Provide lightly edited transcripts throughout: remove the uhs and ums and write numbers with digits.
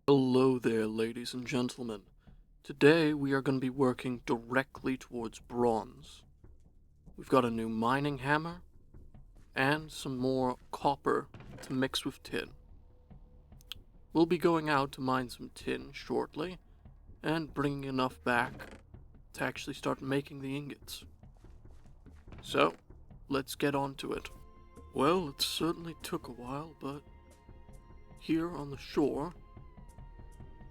Hello there, ladies and gentlemen. Today we are going to be working directly towards bronze. We've got a new mining hammer and some more copper to mix with tin. We'll be going out to mine some tin shortly and bringing enough back to actually start making the ingots. So, let's get on to it. Well, it certainly took a while, but here on the shore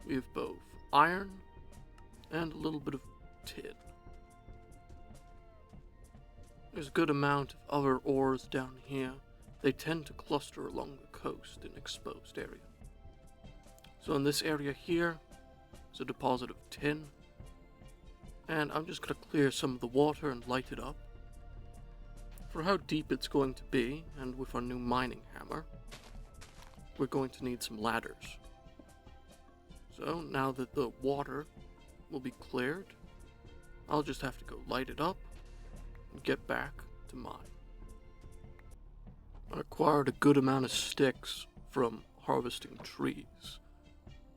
we have both iron and a little bit of tin. There's a good amount of other ores down here. They tend to cluster along the coast in exposed area. So in this area here is a deposit of tin, and I'm just going to clear some of the water and light it up. For how deep it's going to be, and with our new mining hammer, we're going to need some ladders. So now that the water will be cleared, I'll just have to go light it up and get back to mine. I acquired a good amount of sticks from harvesting trees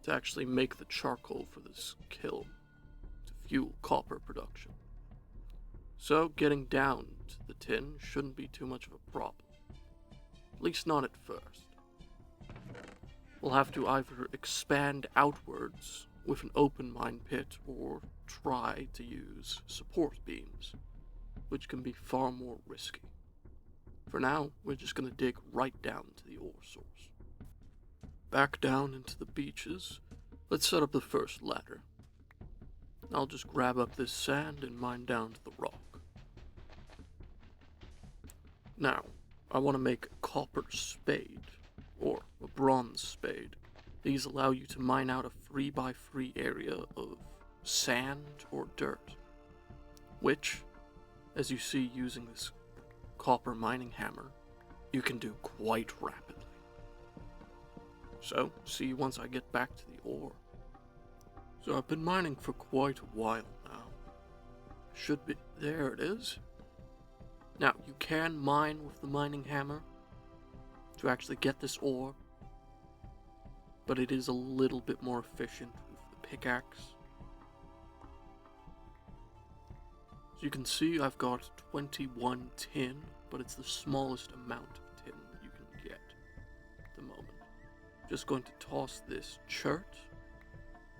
to actually make the charcoal for this kiln to fuel copper production. So getting down to the tin shouldn't be too much of a problem. At least not at first. We'll have to either expand outwards with an open mine pit or try to use support beams, which can be far more risky. For now, we're just going to dig right down to the ore source. Back down into the beaches, let's set up the first ladder. I'll just grab up this sand and mine down to the rock. Now, I want to make a copper spade, or a bronze spade. These allow you to mine out a 3x3 area of sand or dirt, which, as you see using this copper mining hammer, you can do quite rapidly. So, see you once I get back to the ore. So I've been mining for quite a while now. Should be, there it is. Now, you can mine with the mining hammer to actually get this ore, but it is a little bit more efficient with the pickaxe. As you can see, I've got 21 tin, but it's the smallest amount of tin that you can get at the moment. Just going to toss this chert,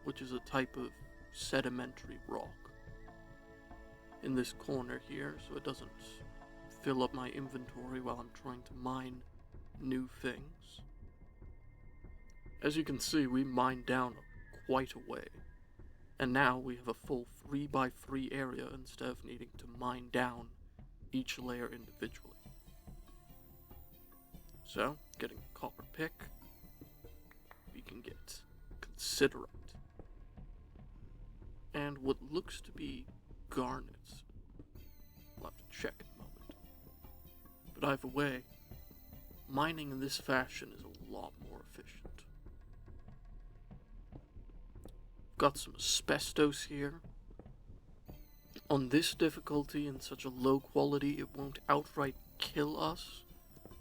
which is a type of sedimentary rock, in this corner here, so it doesn't fill up my inventory while I'm trying to mine new things. As you can see, we mined down quite a way, and now we have a full 3x3 area instead of needing to mine down each layer individually. So, getting a copper pick, we can get considerite and what looks to be garnet. We'll have to check in a moment. But either way, mining in this fashion is a lot more efficient. Got some asbestos here. On this difficulty and such a low quality, it won't outright kill us,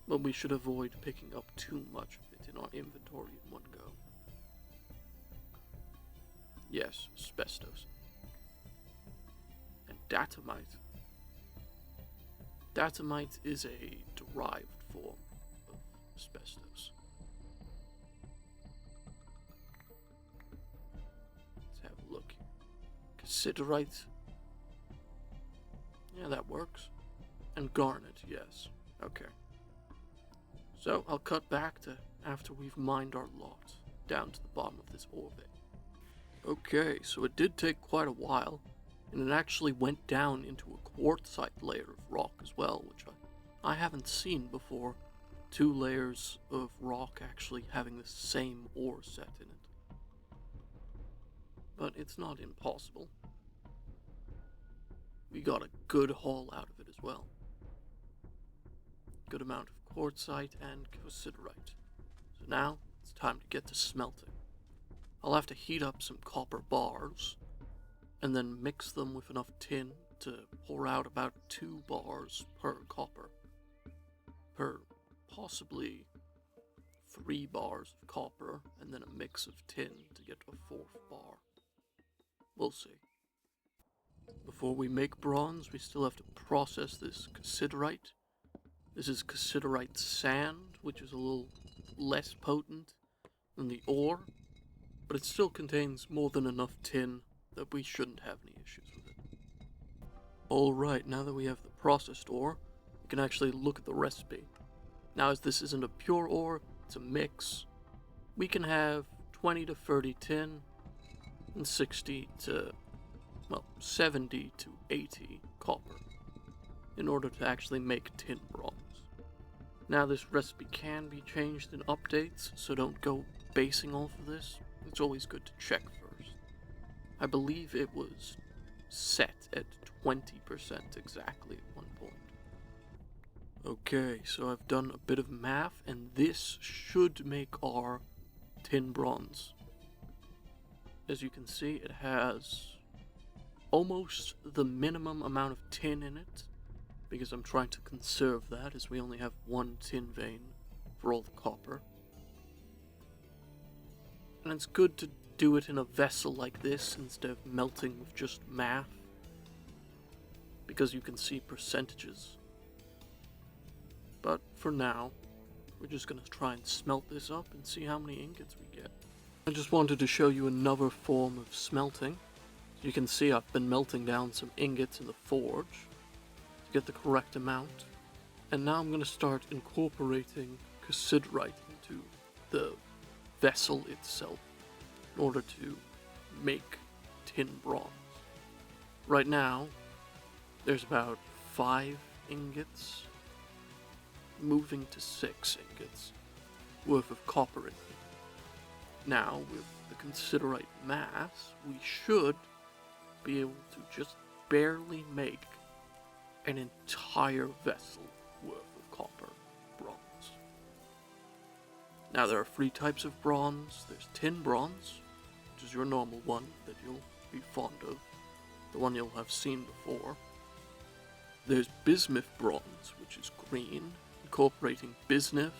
but we should avoid picking up too much of it in our inventory in one go. Yes, asbestos. And datamite. Datamite is a derived form of asbestos. Let's have a look here. Considerite. Yeah, that works. And garnet, yes. Okay. So, I'll cut back to after we've mined our lot down to the bottom of this ore vein. Okay, so it did take quite a while, and it actually went down into a quartzite layer of rock as well, which I haven't seen before. 2 layers of rock actually having the same ore set in it. But it's not impossible. We got a good haul out of it as well. Good amount of quartzite and considerite. So now, it's time to get to smelting. I'll have to heat up some copper bars, and then mix them with enough tin to pour out about 2 bars per copper, per possibly 3 bars of copper and then a mix of tin to get a 4th bar. We'll see. Before we make bronze, we still have to process this cassiterite. This is cassiterite sand, which is a little less potent than the ore, but it still contains more than enough tin that we shouldn't have any issues with it. Alright, now that we have the processed ore, we can actually look at the recipe. Now, as this isn't a pure ore, it's a mix, we can have 20 to 30 tin and 70 to 80 copper in order to actually make tin bronze. Now, this recipe can be changed in updates, so don't go basing off of this. It's always good to check first. I believe it was set at 20% exactly at one point. Okay, so I've done a bit of math, and this should make our tin bronze. As you can see, it has almost the minimum amount of tin in it, because I'm trying to conserve that, as we only have 1 tin vein for all the copper. And it's good to do it in a vessel like this instead of melting with just math, because you can see percentages. But for now, we're just going to try and smelt this up and see how many ingots we get. I just wanted to show you another form of smelting. You can see I've been melting down some ingots in the forge to get the correct amount. And now I'm going to start incorporating cassiterite into the vessel itself in order to make tin bronze. Right now, there's about 5 ingots, moving to 6 ingots worth of copper in it. Now, with the cassiterite mass, we should be able to just barely make an entire vessel worth of copper bronze. Now, there are 3 types of bronze. There's tin bronze, which is your normal one that you'll be fond of, the one you'll have seen before. There's bismuth bronze, which is green, incorporating bismuth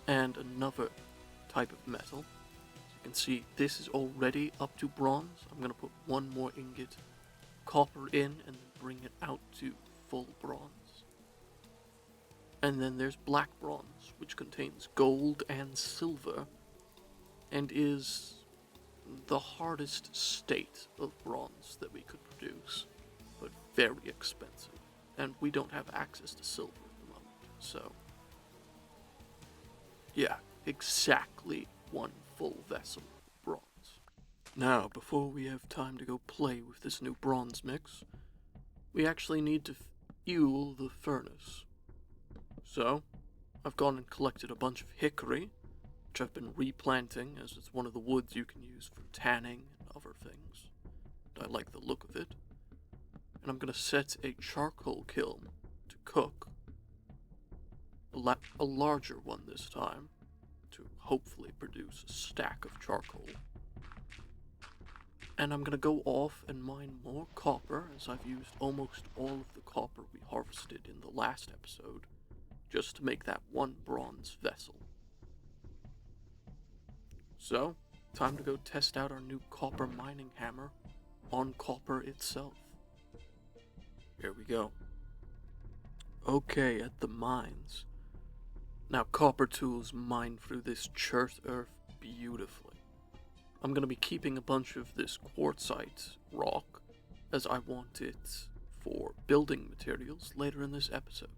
and another type of metal. As you can see, this is already up to bronze. I'm going to put 1 more ingot copper in and then bring it out to full bronze. And then there's black bronze, which contains gold and silver and is the hardest state of bronze that we could produce, but very expensive. And we don't have access to silver at the moment, so yeah, exactly 1 full vessel of bronze. Now, before we have time to go play with this new bronze mix, we actually need to fuel the furnace. So, I've gone and collected a bunch of hickory, which I've been replanting, as it's one of the woods you can use for tanning and other things. I like the look of it. And I'm going to set a charcoal kiln to cook, a larger one this time, to hopefully produce a stack of charcoal. And I'm going to go off and mine more copper, as I've used almost all of the copper we harvested in the last episode, just to make that 1 bronze vessel. So, time to go test out our new copper mining hammer on copper itself. Here we go. Okay, at the mines. Now, copper tools mine through this chert earth beautifully. I'm going to be keeping a bunch of this quartzite rock, as I want it for building materials later in this episode.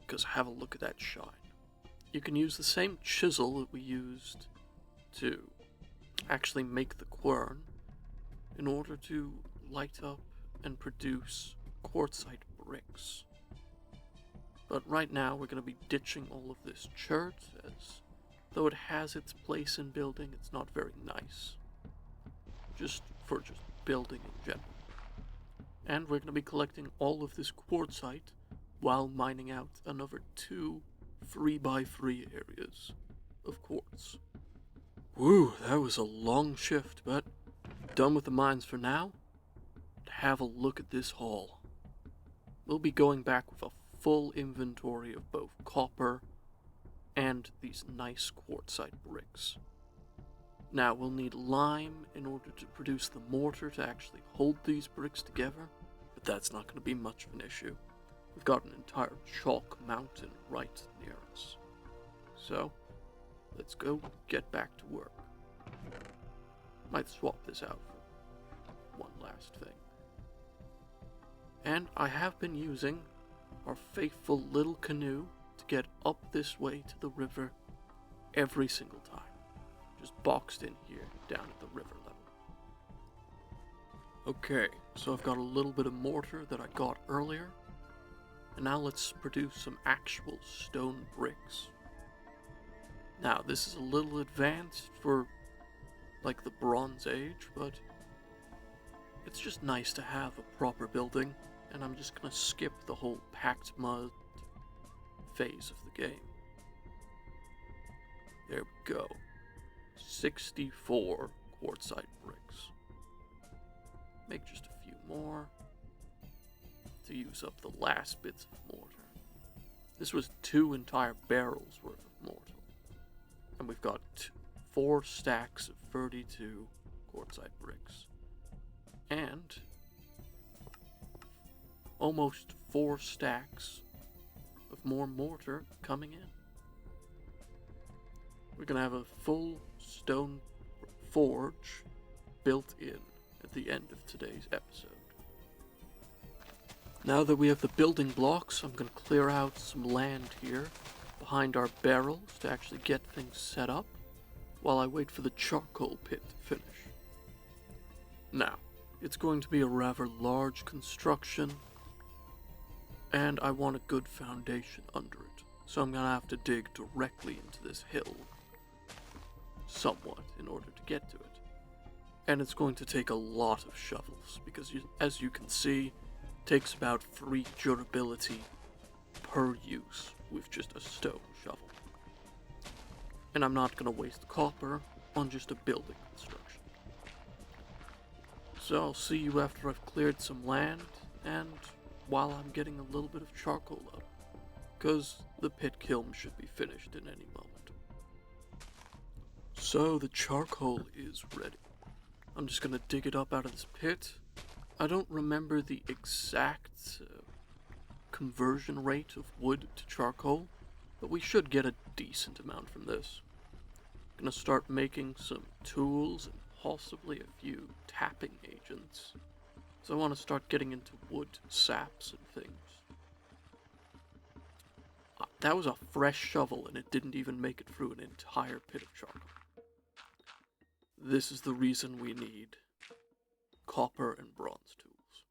Because have a look at that shine. You can use the same chisel that we used to actually make the quern in order to light up and produce quartzite bricks. But right now we're going to be ditching all of this chert, as though it has its place in building, it's not very nice. Just building in general. And we're going to be collecting all of this quartzite while mining out another 2 3x3 areas of quartz. Woo, that was a long shift, but done with the mines for now. Have a look at this haul. We'll be going back with a full inventory of both copper and these nice quartzite bricks. Now, we'll need lime in order to produce the mortar to actually hold these bricks together, but that's not going to be much of an issue. We've got an entire chalk mountain right near us. So, let's go get back to work. Might swap this out for one last thing. And I have been using our faithful little canoe to get up this way to the river every single time. Just boxed in here, down at the river level. Okay, so I've got a little bit of mortar that I got earlier. And now let's produce some actual stone bricks. Now, this is a little advanced for, like, the Bronze Age, but it's just nice to have a proper building, and I'm just gonna skip the whole packed mud phase of the game. There we go. 64 quartzite bricks. Make just a few more to use up the last bits of mortar. This was 2 entire barrels worth of mortar. And we've got 4 stacks of 32 quartzite bricks. And almost 4 stacks of more mortar coming in. We're gonna have a full stone forge built in at the end of today's episode. Now that we have the building blocks, I'm gonna clear out some land here behind our barrels to actually get things set up while I wait for the charcoal pit to finish. Now, it's going to be a rather large construction, and I want a good foundation under it, so I'm gonna have to dig directly into this hill somewhat in order to get to it. And it's going to take a lot of shovels, because as you can see, it takes about 3 durability per use with just a stone shovel. And I'm not going to waste copper on just a building construction. So I'll see you after I've cleared some land, and while I'm getting a little bit of charcoal up, because the pit kiln should be finished in any moment. So the charcoal is ready. I'm just going to dig it up out of this pit. I don't remember the exact conversion rate of wood to charcoal, but we should get a decent amount from this. I'm gonna start making some tools and possibly a few tapping agents, so I want to start getting into wood saps and things. That was a fresh shovel and it didn't even make it through an entire pit of charcoal. This is the reason we need copper and bronze tools.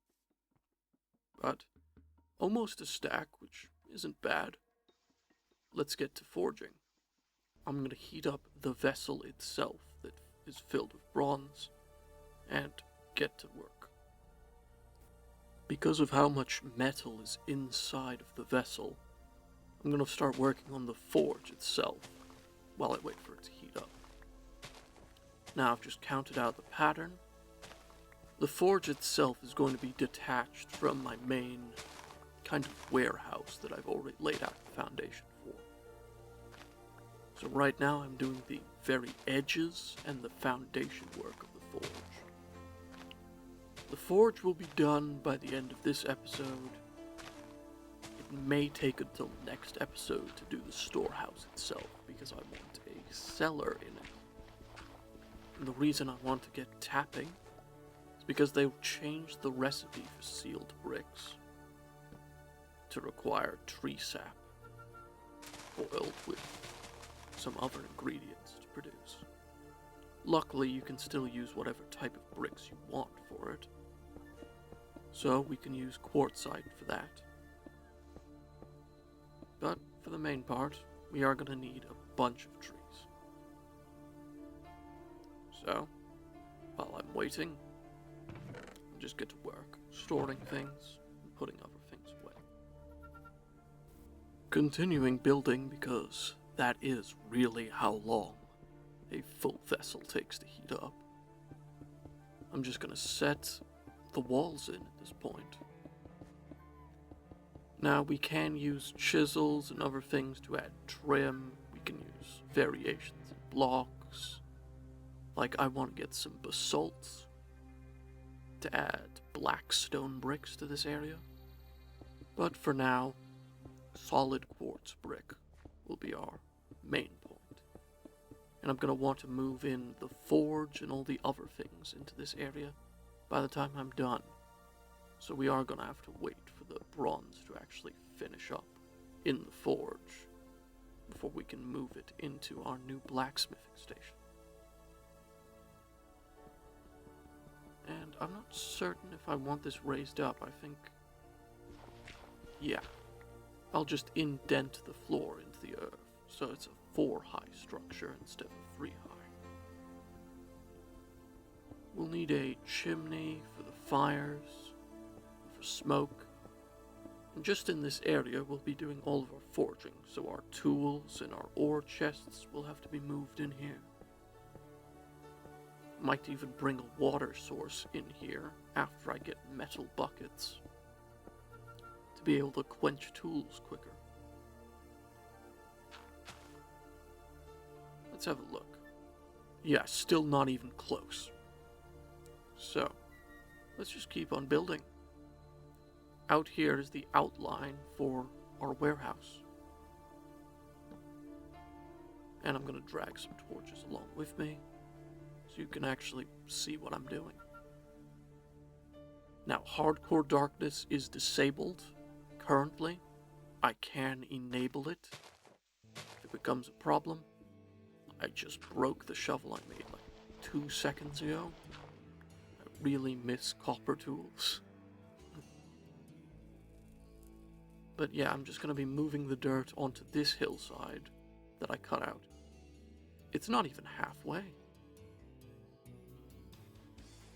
But almost a stack, which isn't bad. Let's get to forging. I'm going to heat up the vessel itself that is filled with bronze and get to work. Because of how much metal is inside of the vessel, I'm going to start working on the forge itself while I wait for it to heat up. Now I've just counted out the pattern. The forge itself is going to be detached from my main kind of warehouse that I've already laid out the foundation for. So right now I'm doing the very edges and the foundation work of the forge. The forge will be done by the end of this episode. It may take until next episode to do the storehouse itself, because I want a cellar in it. And the reason I want to get tapping is because they've changed the recipe for sealed bricks to require tree sap boiled with some other ingredients to produce. Luckily, you can still use whatever type of bricks you want for it. So we can use quartzite for that. But for the main part, we are going to need a bunch of trees. So, while I'm waiting, I'll just get to work, storing things and putting other things away. Continuing building, because that is really how long a full vessel takes to heat up. I'm just going to set the walls in at this point. Now we can use chisels and other things to add trim. We can use variations in blocks. Like, I want to get some basalt to add black stone bricks to this area. But for now, solid quartz brick will be our main point. And I'm going to want to move in the forge and all the other things into this area by the time I'm done. So we are going to have to wait for the bronze to actually finish up in the forge before we can move it into our new blacksmithing station. And I'm not certain if I want this raised up. I think, yeah, I'll just indent the floor into the earth, so it's a 4-high structure instead of a 3-high. We'll need a chimney for the fires, for smoke, and just in this area we'll be doing all of our forging, so our tools and our ore chests will have to be moved in here. Might even bring a water source in here after I get metal buckets to be able to quench tools quicker. Let's have a look. Yeah, still not even close. So, let's just keep on building. Out here is the outline for our warehouse. And I'm going to drag some torches along with me, so you can actually see what I'm doing. Now, hardcore darkness is disabled currently. I can enable it if it becomes a problem. I just broke the shovel I made like 2 seconds ago. I really miss copper tools. But yeah, I'm just going to be moving the dirt onto this hillside that I cut out. It's not even halfway.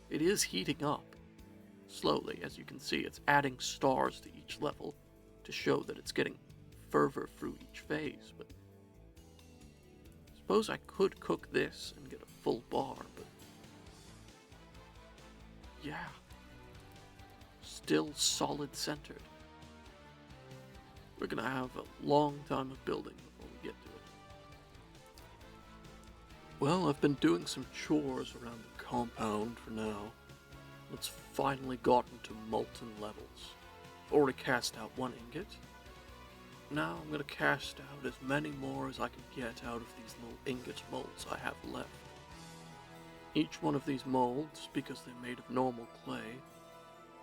It is heating up slowly. As you can see, it's adding stars to each level to show that it's getting further through each phase. But I suppose I could cook this and get a full bar, but yeah, still solid centered. We're gonna have a long time of building before we get to it. Well, I've been doing some chores around the compound for now. It's finally gotten to molten levels. Already cast out 1 ingot. Now I'm gonna cast out as many more as I can get out of these little ingot molds I have left. Each one of these molds, because they're made of normal clay,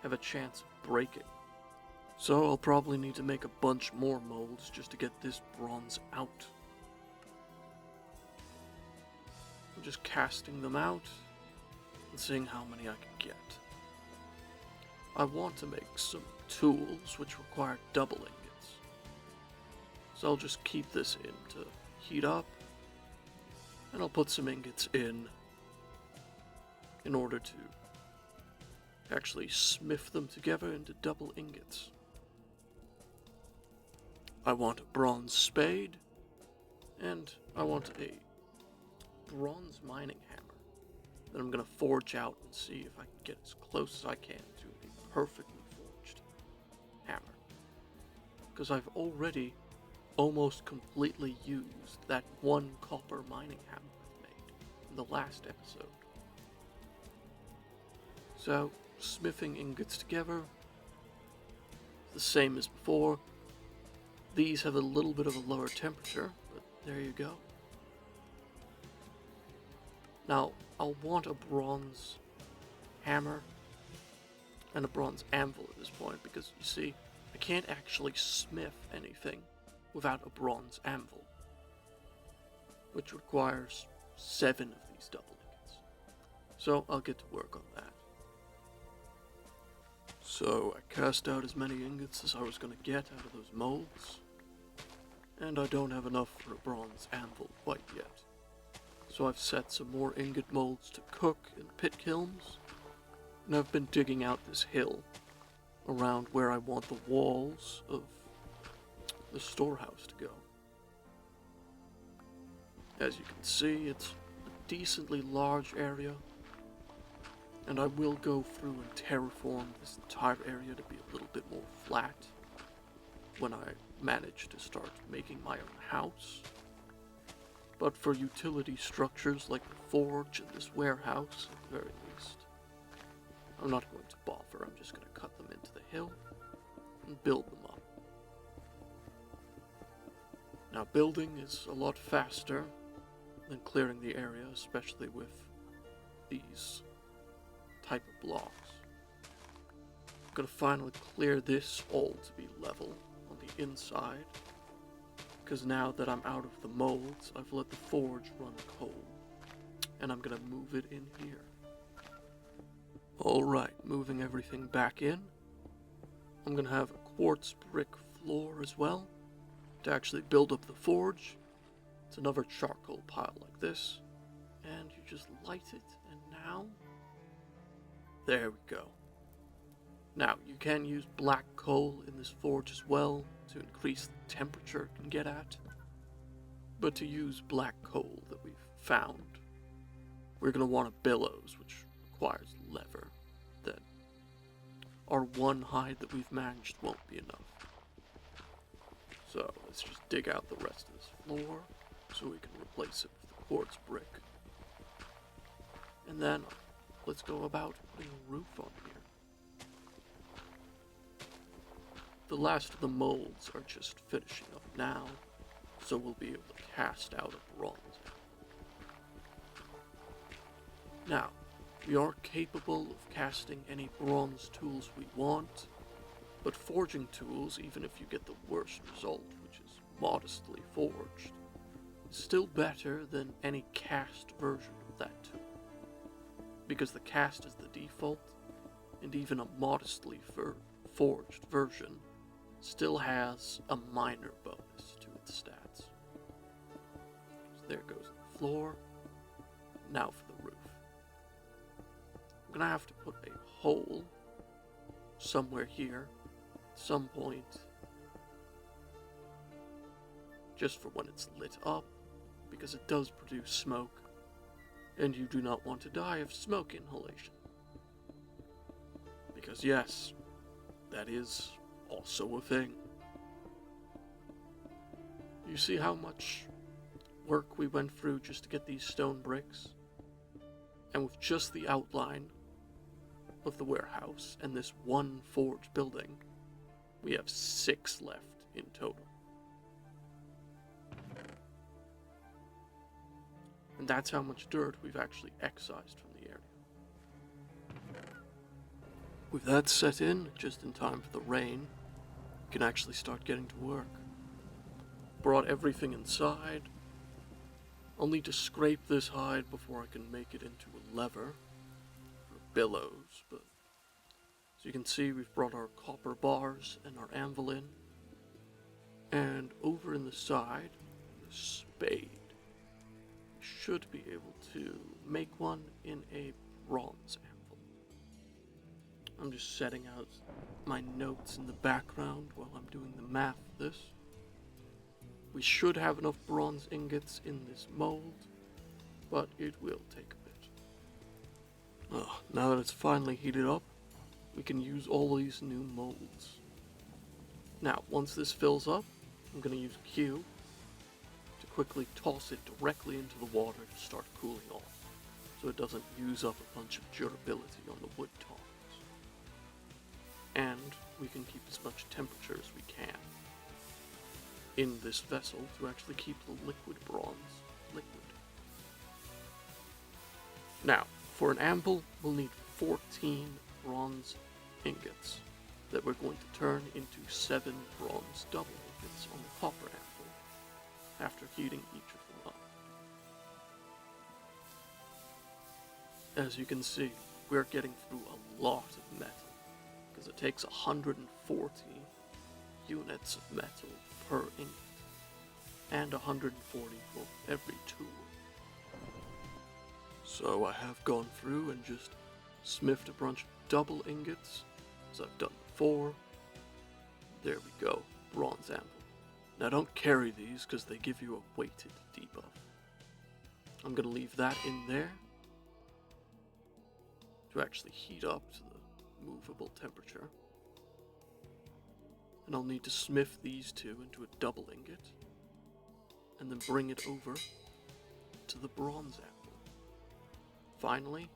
have a chance of breaking. So I'll probably need to make a bunch more molds just to get this bronze out. I'm just casting them out and seeing how many I can get. I want to make some tools which require double ingots. So I'll just keep this in to heat up, and I'll put some ingots in order to actually smith them together into double ingots. I want a bronze spade, and I want a bronze mining hammer that I'm going to forge out and see if I can get as close as I can to a perfectly forged hammer. Because I've already almost completely used that 1 copper mining hammer I made in the last episode. So, smithing ingots together, the same as before. These have a little bit of a lower temperature, but there you go. Now, I'll want a bronze hammer and a bronze anvil at this point, because you see, I can't actually smith anything without a bronze anvil, which requires 7 of these double ingots. So I'll get to work on that. So I cast out as many ingots as I was going to get out of those molds, and I don't have enough for a bronze anvil quite yet. So I've set some more ingot molds to cook in pit kilns, and I've been digging out this hill around where I want the walls of the storehouse to go. As you can see, it's a decently large area, and I will go through and terraform this entire area to be a little bit more flat when I manage to start making my own house. but for utility structures like the forge and this warehouse, at the very least, I'm not going to bother. I'm just going to cut them into the hill and build them up. Now, building is a lot faster than clearing the area, especially with these type of blocks. I'm going to finally clear this all to be level on the inside, because now that I'm out of the molds, I've let the forge run cold, and I'm going to move it in here. Alright, moving everything back in. I'm going to have a quartz brick floor as well, to actually build up the forge. It's another charcoal pile like this, and you just light it, and now, there we go. Now, you can use black coal in this forge as well, to increase the temperature it can get at, but to use black coal that we've found, we're going to want a bellows, which requires leather, that our one hide that we've managed won't be enough. So let's just dig out the rest of this floor so we can replace it with the quartz brick. And then let's go about putting a roof on here. The last of the molds are just finishing up now, so we'll be able to cast out a bronze. Now, we are capable of casting any bronze tools we want, but forging tools, even if you get the worst result, which is modestly forged, is still better than any cast version of that tool. Because the cast is the default, and even a modestly forged version still has a minor bonus to its stats. So there goes the floor. Now for the roof. I'm gonna have to put a hole somewhere here at some point, just for when it's lit up, because it does produce smoke, and you do not want to die of smoke inhalation. Because yes, that is also a thing. You see how much work we went through just to get these stone bricks? And with just the outline of the warehouse and this one forge building, we have 6 left in total. And that's how much dirt we've actually excised from the area. With that set in, just in time for the rain, we can actually start getting to work. Brought everything inside. I'll need to scrape this hide before I can make it into a lever, or billows, but as you can see, we've brought our copper bars and our anvil in, and over in the side, the spade. We should be able to make one in a bronze anvil. I'm just setting out my notes in the background while I'm doing the math of this. We should have enough bronze ingots in this mold, but it will take a bit. Now that it's finally heated up, we can use all these new molds. Now, once this fills up, I'm going to use Q to quickly toss it directly into the water to start cooling off, so it doesn't use up a bunch of durability on the wood tongs. And we can keep as much temperature as we can in this vessel to actually keep the liquid bronze liquid. Now, for an anvil, we'll need 14 bronze ingots that we're going to turn into 7 bronze double ingots on the copper anvil after heating each of them up. As you can see, we're getting through a lot of metal, because it takes 140 units of metal per ingot, and 140 for every tool. So I have gone through and just smithed a bunch of double ingots, as I've done before. There we go, bronze anvil. Now don't carry these, because they give you a weighted debuff. I'm going to leave that in there to actually heat up to the movable temperature. And I'll need to smith these two into a double ingot, and then bring it over into the bronze anvil. Finally,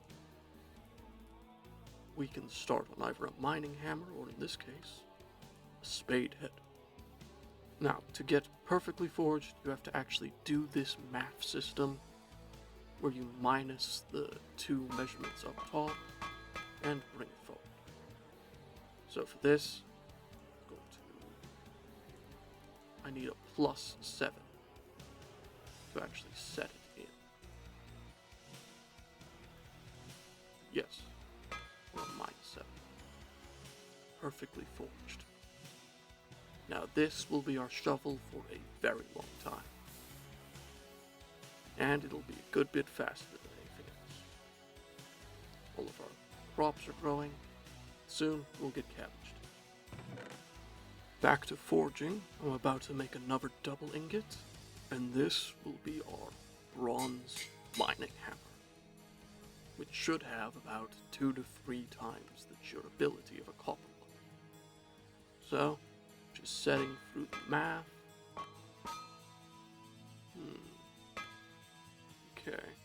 we can start on either a mining hammer or, in this case, a spade head. Now, to get perfectly forged, you have to actually do this math system where you minus the two measurements up top and bring it forward. So for this, I need a +7 to actually set it in. Yes, or a -7. Perfectly forged. Now this will be our shovel for a very long time. And it'll be a good bit faster than anything else. All of our crops are growing. Soon we'll get cabbaged. Back to forging, I'm about to make another double ingot, and this will be our bronze mining hammer, which should have about 2 to 3 times the durability of a copper one. So, just setting through the math. Okay.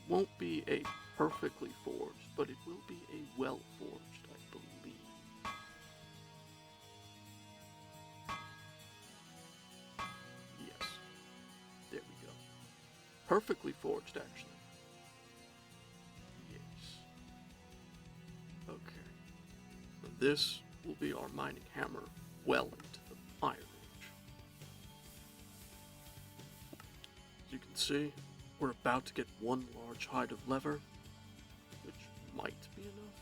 Won't be a perfectly forged, but it will be a well forged, I believe. Yes. There we go. Perfectly forged, actually. Yes. Okay. This will be our mining hammer well into the Iron Age. As you can see, we're about to get one large hide of leather, which might be enough.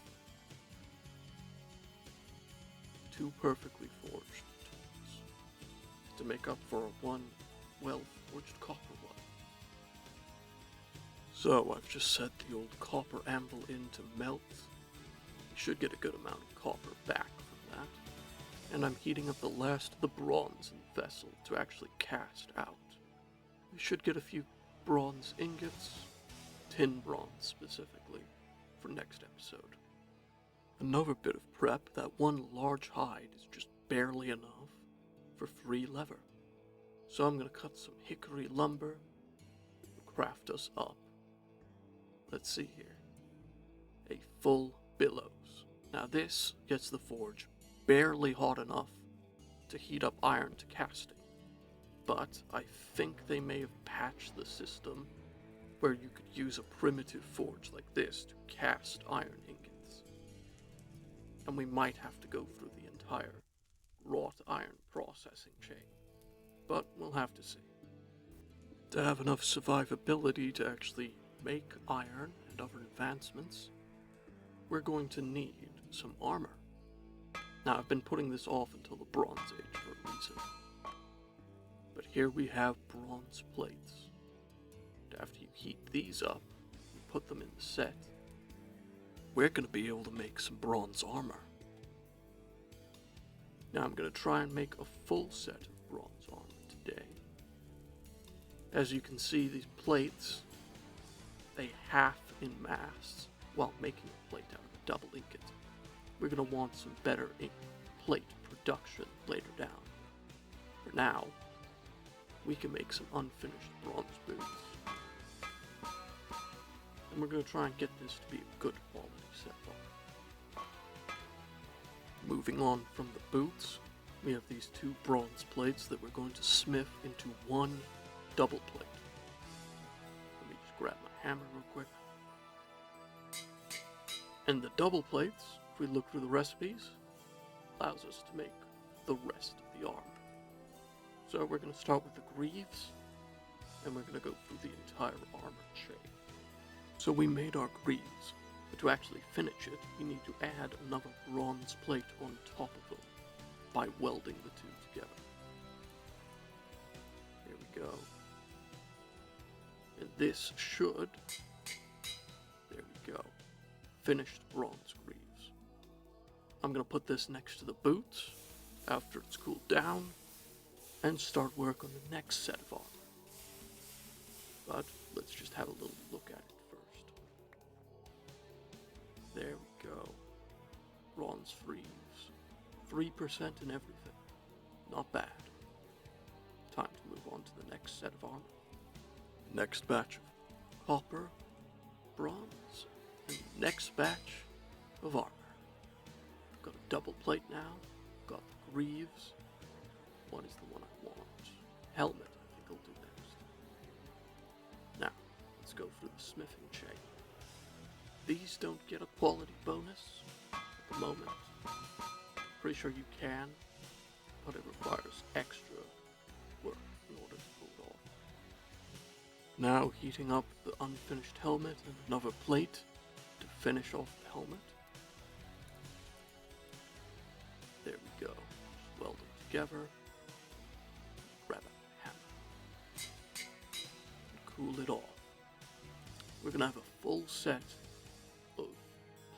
2 perfectly forged tools to make up for one well-forged copper one. So I've just set the old copper anvil in to melt. We should get a good amount of copper back from that. And I'm heating up the last of the bronze in the vessel to actually cast out. We should get a few bronze ingots, tin bronze specifically, for next episode. Another bit of prep, that one large hide is just barely enough for 3 leather. So I'm going to cut some hickory lumber and craft us up. Let's see here. A full billows. Now this gets the forge barely hot enough to heat up iron to casting. But I think they may have patched the system where you could use a primitive forge like this to cast iron ingots. And we might have to go through the entire wrought iron processing chain. But we'll have to see. To have enough survivability to actually make iron and other advancements, we're going to need some armor. Now, I've been putting this off until the Bronze Age for a reason. But here we have bronze plates. And after you heat these up and put them in the set, we're going to be able to make some bronze armor. Now I'm going to try and make a full set of bronze armor today. As you can see, these plates, they half in mass while making a plate out of a double ingot. We're going to want some better plate production later down. For now, we can make some unfinished bronze boots. And we're going to try and get this to be a good quality setup. Moving on from the boots, we have these 2 bronze plates that we're going to smith into one double plate. Let me just grab my hammer real quick. And the double plates, if we look through the recipes, allows us to make the rest of the armor. So we're going to start with the greaves, and we're going to go through the entire armor chain. So we made our greaves, but to actually finish it, we need to add another bronze plate on top of them by welding the 2 together. Here we go. And this should, there we go, finished bronze greaves. I'm going to put this next to the boots after it's cooled down and start work on the next set of armor. But let's just have a little look at it first. There we go. Bronze greaves. 3% in everything. Not bad. Time to move on to the next set of armor. Next batch of copper, bronze, and next batch of armor. I've got a double plate now, got the greaves. What is the one I want? Helmet, I think I'll do next. Now, let's go through the smithing chain. These don't get a quality bonus at the moment. Pretty sure you can, but it requires extra work in order to pull it off. Now heating up the unfinished helmet and another plate to finish off the helmet. There we go. Just weld them together. Grab a hammer. And cool it off. We're gonna have a full set of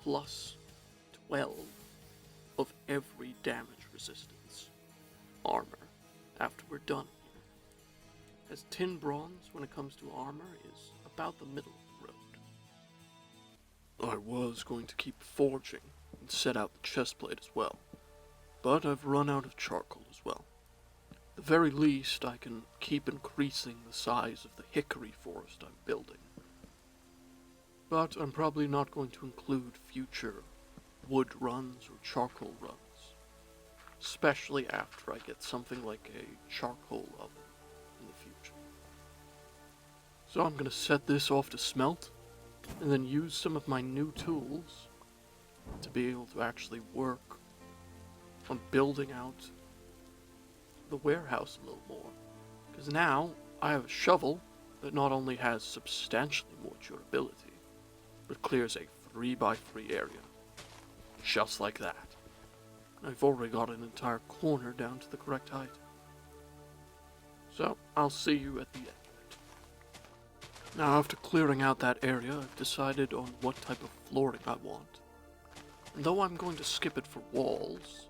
plus 12 of every damage resistance armor after we're done here. As tin bronze when it comes to armor is about the middle of the road. I was going to keep forging and set out the chestplate as well, but I've run out of charcoal as well. At the very least, I can keep increasing the size of the hickory forest I'm building. But I'm probably not going to include future wood runs or charcoal runs, especially after I get something like a charcoal oven in the future. So I'm going to set this off to smelt, and then use some of my new tools to be able to actually work on building out the warehouse a little more. Because now I have a shovel that not only has substantially more durability, but clears a 3x3 area. Just like that. I've already got an entire corner down to the correct height. So, I'll see you at the end of it. Now, after clearing out that area, I've decided on what type of flooring I want. And though I'm going to skip it for walls,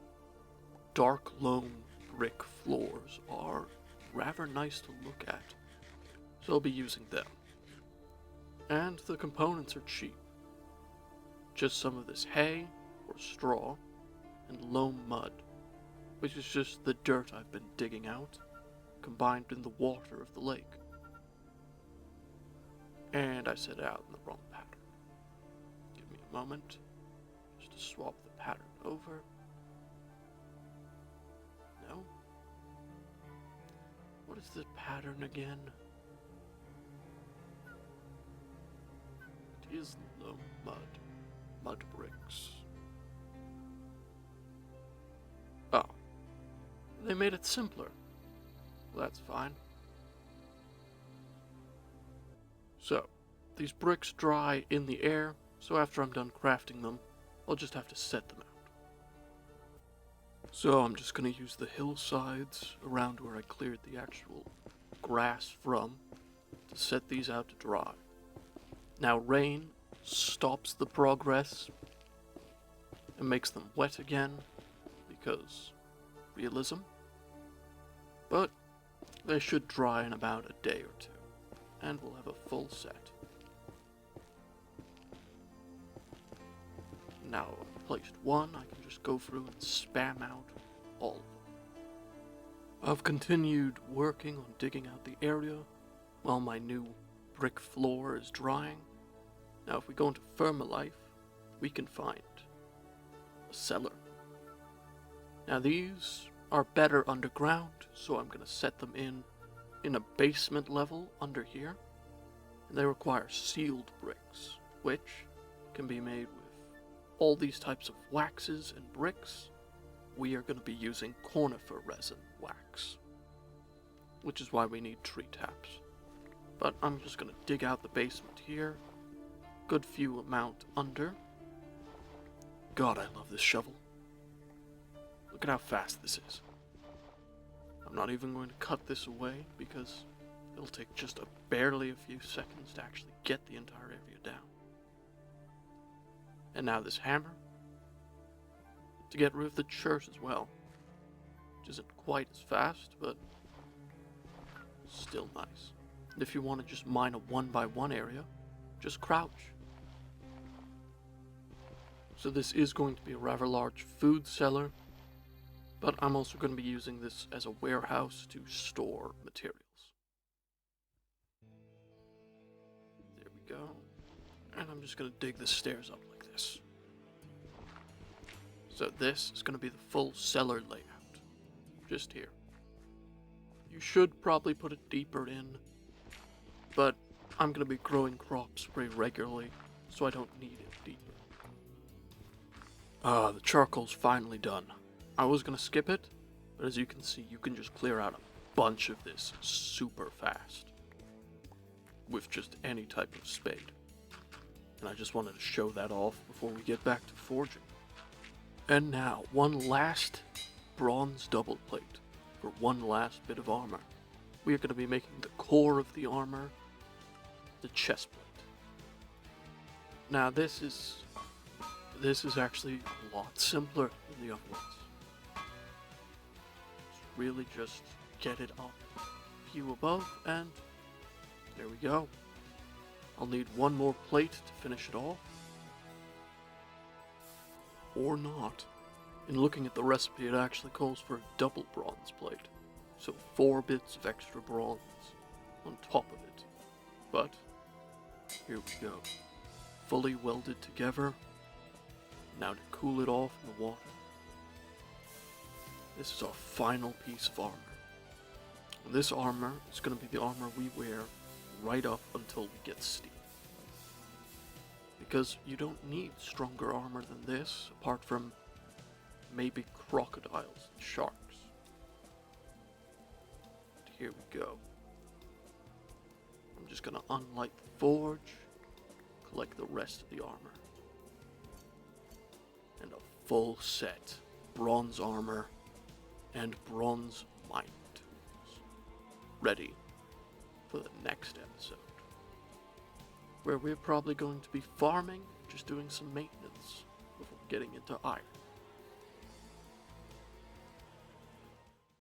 dark loam brick floors are rather nice to look at. So I'll be using them. And the components are cheap. Just some of this hay, or straw, and loam mud, which is just the dirt I've been digging out, combined in the water of the lake. And I set it out in the wrong pattern. Give me a moment, just to swap the pattern over. No? What is the pattern again? It is loam mud. Mud bricks. Oh. They made it simpler. Well, that's fine. So, these bricks dry in the air, so after I'm done crafting them, I'll just have to set them out. So I'm just going to use the hillsides around where I cleared the actual grass from to set these out to dry. Now rain stops the progress and makes them wet again because realism. But they should dry in about a day or two, and we'll have a full set. Now I've placed one, I can just go through and spam out all of them. I've continued working on digging out the area while my new brick floor is drying. Now if we go into Thermalife, we can find a cellar. Now these are better underground, so I'm going to set them in a basement level under here. And they require sealed bricks, which can be made with all these types of waxes and bricks. We are going to be using conifer resin wax, which is why we need tree taps. But I'm just going to dig out the basement here. Good few amount under. God, I love this shovel. Look at how fast this is. I'm not even going to cut this away because it'll take just barely a few seconds to actually get the entire area down. And now this hammer to get rid of the chert as well, which isn't quite as fast, but still nice. And if you want to just mine a 1x1 area, just crouch. So this is going to be a rather large food cellar, but I'm also going to be using this as a warehouse to store materials. I'm just gonna dig the stairs up like this. So this is gonna be the full cellar layout. Just here. You should probably put it deeper in, but I'm gonna be growing crops pretty regularly, so I don't need it deeper. The charcoal's finally done. I was gonna skip it, but as you can see, you can just clear out a bunch of this super fast with just any type of spade. And I just wanted to show that off before we get back to forging. And now, one last bronze double plate for one last bit of armor. We are going to be making the core of the armor the chest plate. Now this is actually a lot simpler than the other ones. It's really just get it up a few above, and there we go. I'll need one more plate to finish it all. Or not. In looking at the recipe, it actually calls for a double bronze plate. So 4 bits of extra bronze on top of it. But, here we go. Fully welded together. Now to cool it off in the water. This is our final piece of armor. And this armor is going to be the armor we wear right up until we get steel. Because you don't need stronger armor than this, apart from maybe crocodiles and sharks. But here we go. I'm just gonna unlight the forge, collect the rest of the armor. And a full set bronze armor and bronze mining tools. Ready for the next episode, where we're probably going to be farming, just doing some maintenance before getting into iron.